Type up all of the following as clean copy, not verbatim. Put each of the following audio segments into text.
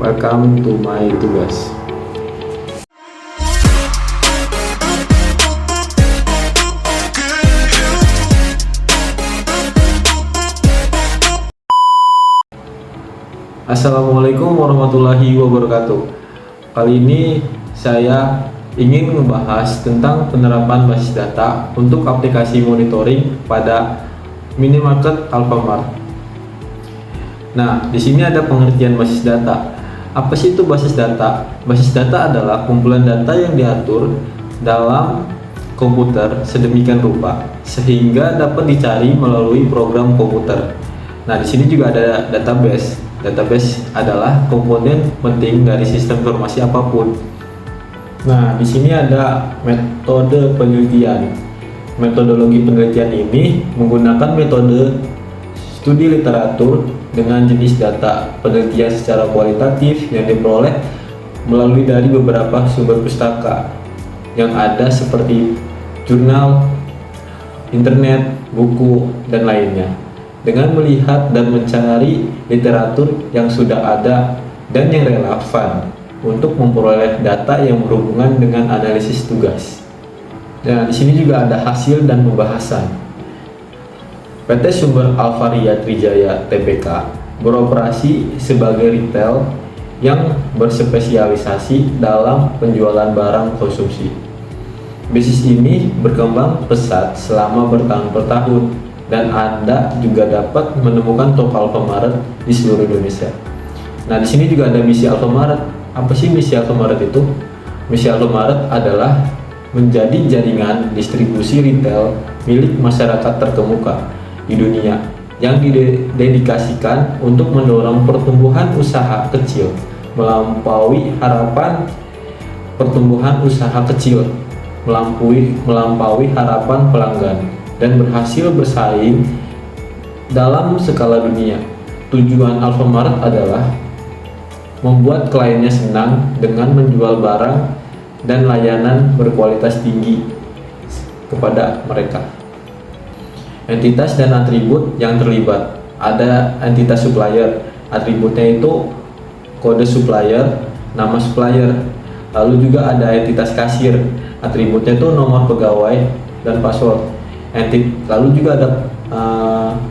Welcome to my tugas. Assalamualaikum warahmatullahi wabarakatuh. Kali ini saya ingin membahas tentang penerapan basis data untuk aplikasi monitoring pada minimarket Alfamart. Nah, di sini ada pengertian basis data. Apa sih itu basis data? Basis data adalah kumpulan data yang diatur dalam komputer sedemikian rupa sehingga dapat dicari melalui program komputer. Nah, di sini juga ada database. Database adalah komponen penting dari sistem informasi apapun. Nah, di sini ada metode penelitian. Metodologi penelitian ini menggunakan metode studi literatur dengan jenis data penelitian secara kualitatif yang diperoleh melalui dari beberapa sumber pustaka yang ada seperti jurnal, internet, buku, dan lainnya. Dengan melihat dan mencari literatur yang sudah ada dan yang relevan untuk memperoleh data yang berhubungan dengan analisis tugas. Nah, di sini juga ada hasil dan pembahasan. PT Sumber Alvaria Trijaya Tbk beroperasi sebagai retail yang berspesialisasi dalam penjualan barang konsumsi. Bisnis ini berkembang pesat selama bertahun-tahun dan Anda juga dapat menemukan toko Alfamart di seluruh Indonesia. Nah, di sini juga ada misi Alfamart. Apa sih misi Alfamart itu? Misi Alfamart adalah menjadi jaringan distribusi retail milik masyarakat terkemuka di dunia yang didedikasikan untuk mendorong pertumbuhan usaha kecil melampaui harapan harapan pelanggan dan berhasil bersaing dalam skala dunia. Tujuan Alfamart adalah membuat kliennya senang dengan menjual barang dan layanan berkualitas tinggi kepada mereka. Entitas dan atribut yang terlibat. Ada entitas supplier, atributnya itu kode supplier, nama supplier. Lalu juga ada entitas kasir, atributnya itu nomor pegawai dan password. Lalu juga ada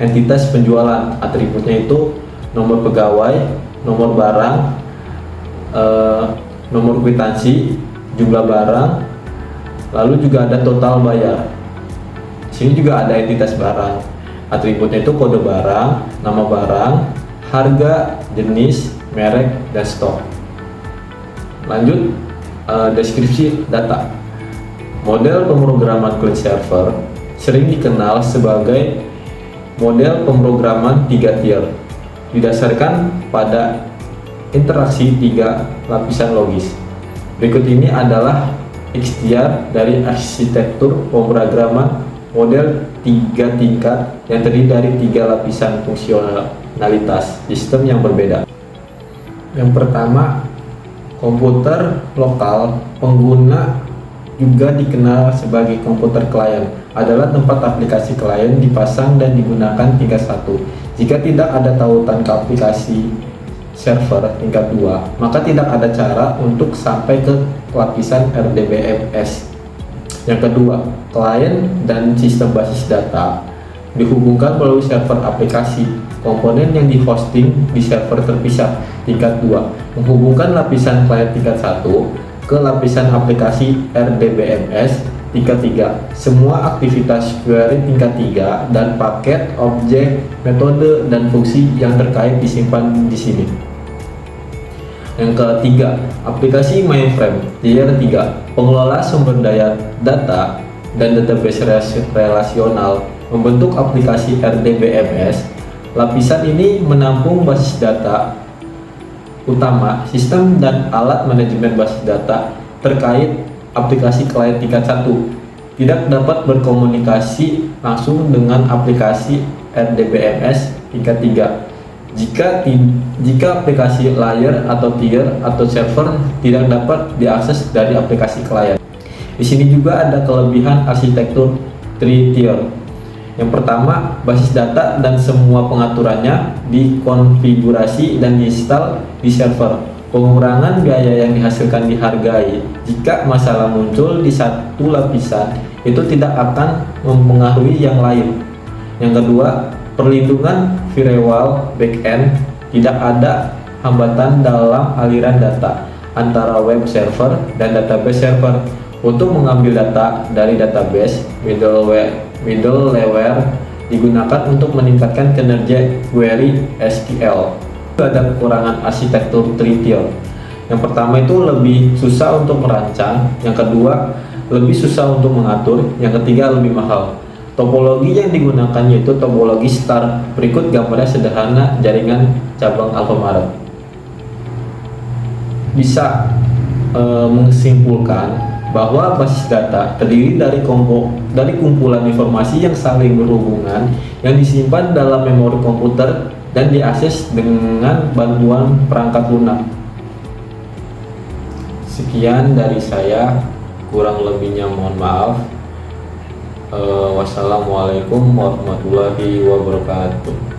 entitas penjualan, atributnya itu nomor pegawai, nomor barang, nomor kwitansi, jumlah barang, lalu juga ada total bayar. Sini juga ada entitas barang, atributnya itu kode barang, nama barang, harga, jenis, merek, dan stok. Lanjut, deskripsi data. Model pemrograman client server sering dikenal sebagai model pemrograman 3 tier, didasarkan pada interaksi 3 lapisan logis. Berikut ini adalah ikhtiar dari arsitektur pemrograman model 3 tingkat yang terdiri dari 3 lapisan fungsionalitas sistem yang berbeda. Yang pertama, komputer lokal. Pengguna juga dikenal sebagai komputer klien, adalah tempat aplikasi klien dipasang dan digunakan tingkat 1. Jika tidak ada tautan ke aplikasi server tingkat 2, maka tidak ada cara untuk sampai ke lapisan RDBMS. Yang kedua, klien dan sistem basis data dihubungkan melalui server aplikasi. Komponen yang dihosting di server terpisah tingkat 2 menghubungkan lapisan klien tingkat 1 ke lapisan aplikasi RDBMS tingkat 3. Semua aktivitas query tingkat 3 dan paket, objek, metode, dan fungsi yang terkait disimpan di sini. Yang ketiga, aplikasi mainframe tier 3. Pengelola sumber daya data dan database relasional membentuk aplikasi RDBMS. Lapisan ini menampung basis data utama, sistem dan alat manajemen basis data terkait aplikasi klien tingkat 1. Tidak dapat berkomunikasi langsung dengan aplikasi RDBMS tingkat 3 jika aplikasi layer atau tier atau server tidak dapat diakses dari aplikasi klien. Di sini juga ada kelebihan arsitektur 3 tier. Yang pertama, basis data dan semua pengaturannya dikonfigurasi dan diinstal di server. Pengurangan biaya yang dihasilkan dihargai jika masalah muncul di satu lapisan itu tidak akan mempengaruhi yang lain. Yang kedua, perlindungan firewall backend. Tidak ada hambatan dalam aliran data antara web server dan database server. Untuk mengambil data dari database, middleware digunakan untuk meningkatkan kinerja query SQL. Ada kekurangan arsitektur Trition. Yang pertama itu lebih susah untuk merancang, yang kedua lebih susah untuk mengatur, yang ketiga lebih mahal. Topologi yang digunakan yaitu topologi star. Berikut gambarnya sederhana jaringan cabang Alfamart. Bisa menyimpulkan bahwa basis data terdiri dari kumpulan informasi yang saling berhubungan yang disimpan dalam memori komputer dan diakses dengan bantuan perangkat lunak. Sekian dari saya, kurang lebihnya mohon maaf. Wassalamualaikum warahmatullahi wabarakatuh.